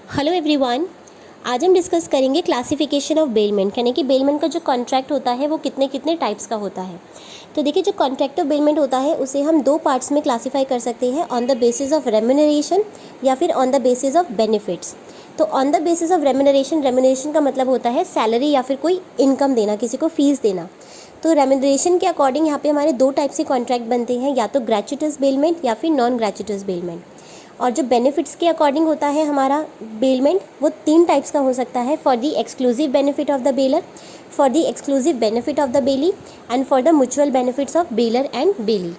Hello everyone. आज हम discuss करेंगे क्लासिफिकेशन ऑफ बेलमेंट, यानी कि बेलमेंट का जो कॉन्ट्रैक्ट होता है वो कितने कितने टाइप्स का होता है। तो देखिए, जो कॉन्ट्रैक्ट ऑफ बेलमेंट होता है उसे हम दो पार्ट्स में क्लासीफाई कर सकते हैं, on the basis of remuneration या फिर on the basis of benefits. तो on the basis of remuneration, remuneration का मतलब होता है सैलरी या फिर कोई इनकम देना, किसी को फीस देना। तो रेम्यूनरेशन के अकॉर्डिंग यहाँ पे हमारे दो टाइप से कॉन्ट्रैक्ट बनते हैं, या तो ग्रेचुइटस बेलमेंट या फिर नॉन ग्रेचुइटस बेलमेंट। और जो बेनिफिट्स के अकॉर्डिंग होता है हमारा बेलमेंट, वो तीन टाइप्स का हो सकता है, for the exclusive benefit of the bailor, for the exclusive benefit of the bailee and for the mutual benefits of bailor and bailee.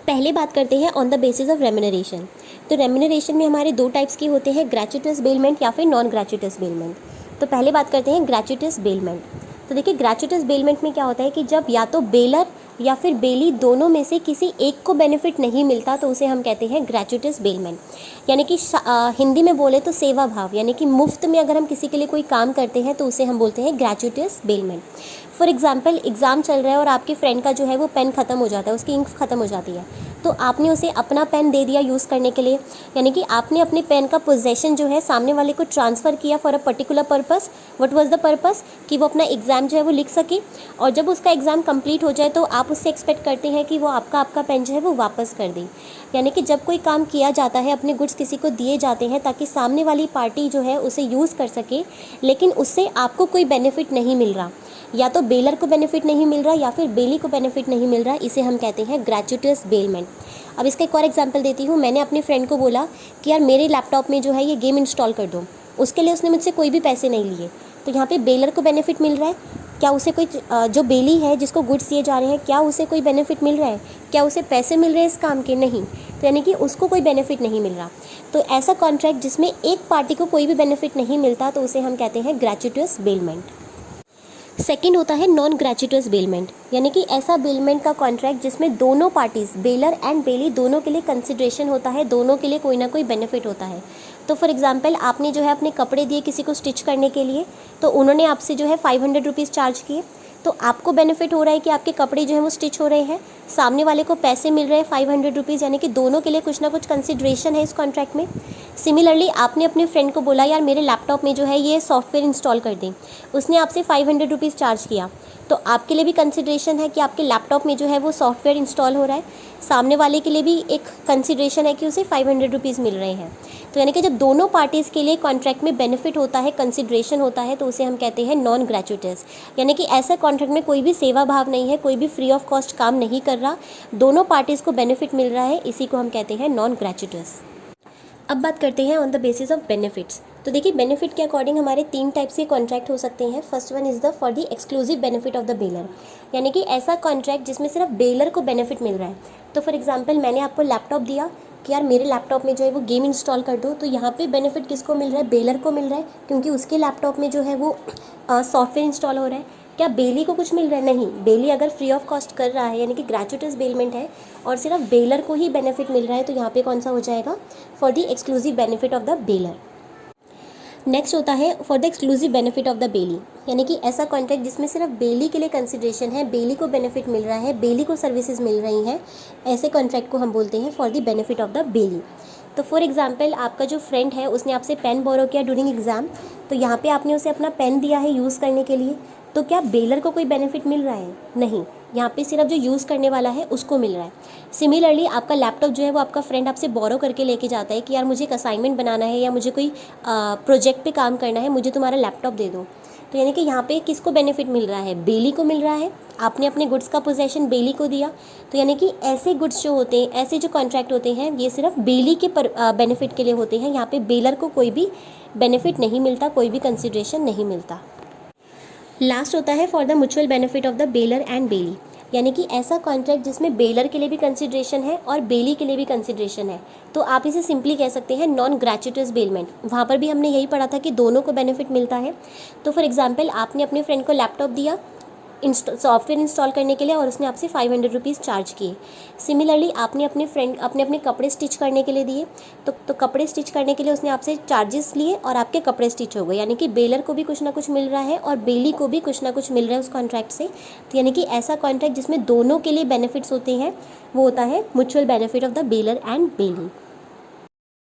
पहले बात करते हैं on the basis of remuneration. तो रेम्यूनरेशन में हमारे दो टाइप्स के होते हैं, ग्रेचुइटस बेलमेंट या फिर नॉन ग्रेचुइटस बेलमेंट। तो पहले बात करते हैं ग्रेचुइटस बेलमेंट। तो देखिए, ग्रेचुइटस बेलमेंट में क्या होता है कि जब या तो बेलर या फिर बेली दोनों में से किसी एक को बेनिफिट नहीं मिलता तो उसे हम कहते हैं ग्रेचुइटस बेलमेंट। यानी कि हिंदी में बोले तो सेवा भाव, यानी कि मुफ्त में अगर हम किसी के लिए कोई काम करते हैं तो उसे हम बोलते हैं ग्रेचुइटस बेलमेंट। फॉर एग्जाम्पल, एग्ज़ाम चल रहा है और आपके फ्रेंड का जो है वो पेन ख़त्म हो जाता है, उसकी इंक ख़त्म हो जाती है, तो आपने उसे अपना पेन दे दिया यूज़ करने के लिए, यानी कि आपने अपने पेन का पोजेसन जो है सामने वाले को ट्रांसफ़र किया for a particular purpose. What was the purpose? कि वो अपना एग्ज़ाम जो है वो लिख सके, और जब उसका एग्ज़ाम कंप्लीट हो जाए तो आप उससे एक्सपेक्ट करते हैं कि वो आपका पेन जो है वो वापस कर दे। यानी कि जब कोई काम किया जाता है, अपने गुड्स किसी को दिए जाते हैं ताकि सामने वाली पार्टी जो है उसे यूज़ कर सके, लेकिन उससे आपको कोई बेनिफिट नहीं मिल रहा, या तो बेलर को बेनिफिट नहीं मिल रहा या फिर बेली को बेनिफिट नहीं मिल रहा, इसे हम कहते हैं ग्रेचुइटस बेलमेंट। अब इसका एक और एग्जांपल देती हूँ। मैंने अपने फ्रेंड को बोला कि यार मेरे लैपटॉप में जो है ये गेम इंस्टॉल कर दो, उसके लिए उसने मुझसे कोई भी पैसे नहीं लिए। तो यहाँ पे बेलर को बेनिफिट मिल रहा है, क्या उसे कोई जो बेली है जिसको गुड्स दिए जा रहे हैं, क्या उसे कोई बेनिफिट मिल रहा है? क्या उसे पैसे मिल रहे हैं इस काम के? नहीं। तो यानी कि उसको कोई बेनिफिट नहीं मिल रहा। तो ऐसा कॉन्ट्रैक्ट जिसमें एक पार्टी को कोई भी बेनिफिट नहीं मिलता तो उसे हम कहते हैं ग्रेचुइटस बेलमेंट। सेकंड होता है नॉन ग्रेचुइटस बेलमेंट, यानी कि ऐसा बेलमेंट का कॉन्ट्रैक्ट जिसमें दोनों पार्टीज, बेलर एंड बेली, दोनों के लिए कंसिडरेशन होता है, दोनों के लिए कोई ना कोई बेनिफिट होता है। तो फॉर एग्जांपल, आपने जो है अपने कपड़े दिए किसी को स्टिच करने के लिए, तो उन्होंने आपसे जो है 500 रुपीज़ चार्ज किए, तो आपको बेनिफिट हो रहा है कि आपके कपड़े जो हैं वो स्टिच हो रहे हैं, सामने वाले को पैसे मिल रहे हैं 500 रुपीज़, यानी कि दोनों के लिए कुछ ना कुछ कंसिडरेशन है इस कॉन्ट्रैक्ट में। सिमिलरली, आपने अपने फ्रेंड को बोला यार मेरे लैपटॉप में जो है ये सॉफ्टवेयर इंस्टॉल कर दें, उसने आपसे 500 रुपीज़ चार्ज किया, तो आपके लिए भी कंसिडरेशन है कि आपके लैपटॉप में जो है वो सॉफ्टवेयर इंस्टॉल हो रहा है, सामने वाले के लिए भी एक कंसिडरेशन है कि उसे 500 रुपीज़ मिल रहे हैं। तो यानी कि जब दोनों पार्टीज़ के लिए कॉन्ट्रैक्ट में बेनिफिट होता है, कंसिडरेशन होता है, तो उसे हम कहते हैं नॉन ग्रेचुइटस। यानी कि ऐसा कॉन्ट्रैक्ट में कोई भी सेवा भाव नहीं है, कोई भी फ्री ऑफ कॉस्ट काम नहीं कर रहा, दोनों पार्टीज़ को बेनिफिट मिल रहा है, इसी को हम कहते हैं नॉन ग्रेचुइटस। अब बात करते हैं on the basis of benefits. तो देखिए, बेनिफिट के अकॉर्डिंग हमारे तीन टाइप्स के कॉन्ट्रैक्ट हो सकते हैं। First one is the for the exclusive benefit of the baler, यानी कि ऐसा कॉन्ट्रैक्ट जिसमें सिर्फ बेलर को बेनिफिट मिल रहा है। तो फॉर एग्जांपल, मैंने आपको लैपटॉप दिया कि यार मेरे लैपटॉप में जो है वो गेम इंस्टॉल कर दो, तो यहाँ पे बेनिफिट किसको मिल रहा है? बेलर को मिल रहा है, क्योंकि उसके लैपटॉप में जो है वो सॉफ्टवेयर इंस्टॉल हो रहा है। क्या बेली को कुछ मिल रहा है? नहीं। बेली अगर फ्री ऑफ कॉस्ट कर रहा है, यानी कि ग्रेचुइटस बेलमेंट है, और सिर्फ बेलर को ही बेनिफिट मिल रहा है, तो यहाँ पे कौन सा हो जाएगा? For the exclusive benefit of the baler. Next होता है for the exclusive benefit of the बेली, यानी कि ऐसा कॉन्ट्रैक्ट जिसमें सिर्फ बेली के लिए कंसिडरेशन है, बेली को बेनिफिट मिल रहा है, बेली को सर्विसेज मिल रही हैं, ऐसे कॉन्ट्रैक्ट को हम बोलते हैं for the benefit of the बेली। तो फॉर एग्जांपल, आपका जो फ्रेंड है उसने आपसे पेन बोरो किया ड्यूरिंग एग्ज़ाम, तो यहाँ पे आपने उसे अपना पेन दिया है यूज़ करने के लिए, तो क्या बेलर को कोई बेनिफिट मिल रहा है? नहीं। यहाँ पे सिर्फ जो यूज़ करने वाला है उसको मिल रहा है। सिमिलरली, आपका लैपटॉप जो है वो आपका फ्रेंड आपसे बोरो करके लेके जाता है कि यार मुझे एक असाइनमेंट बनाना है या मुझे कोई प्रोजेक्ट पे काम करना है, मुझे तुम्हारा लैपटॉप दे दो। तो यानी कि यहाँ पे किसको बेनिफिट मिल रहा है? बेली को मिल रहा है। आपने अपने गुड्स का पोजेसन बेली को दिया, तो यानी कि ऐसे गुड्स जो होते हैं, ऐसे जो कॉन्ट्रैक्ट होते हैं, ये सिर्फ बेली के बेनिफिट के लिए होते हैं। यहाँ पे बेलर को कोई भी बेनिफिट नहीं मिलता, कोई भी कंसिडरेशन नहीं मिलता। लास्ट होता है for the mutual benefit of the bailor and bailee, यानी कि ऐसा कॉन्ट्रैक्ट जिसमें बेलर के लिए भी कंसिडरेशन है और बेली के लिए भी कंसिडरेशन है। तो आप इसे सिंपली कह सकते हैं नॉन ग्रेचुइटस बेलमेंट। वहाँ पर भी हमने यही पढ़ा था कि दोनों को बेनिफिट मिलता है। तो फॉर एग्जांपल, आपने अपने फ्रेंड को लैपटॉप दिया सॉफ्टवेयर इंस्टॉल करने के लिए, और उसने आपसे 500 रुपीज़ चार्ज किए। सिमिलरली, आपने अपने फ्रेंड अपने कपड़े स्टिच करने के लिए दिए, तो कपड़े स्टिच करने के लिए उसने आपसे चार्जेस लिए और आपके कपड़े स्टिच हो गए, यानी कि बेलर को भी कुछ ना कुछ मिल रहा है और बेली को भी कुछ ना कुछ मिल रहा है उस कॉन्ट्रैक्ट से। तो यानी कि ऐसा कॉन्ट्रैक्ट जिसमें दोनों के लिए बेनिफिट्स होते हैं वो होता है mutual benefit of the bailor and Bailey.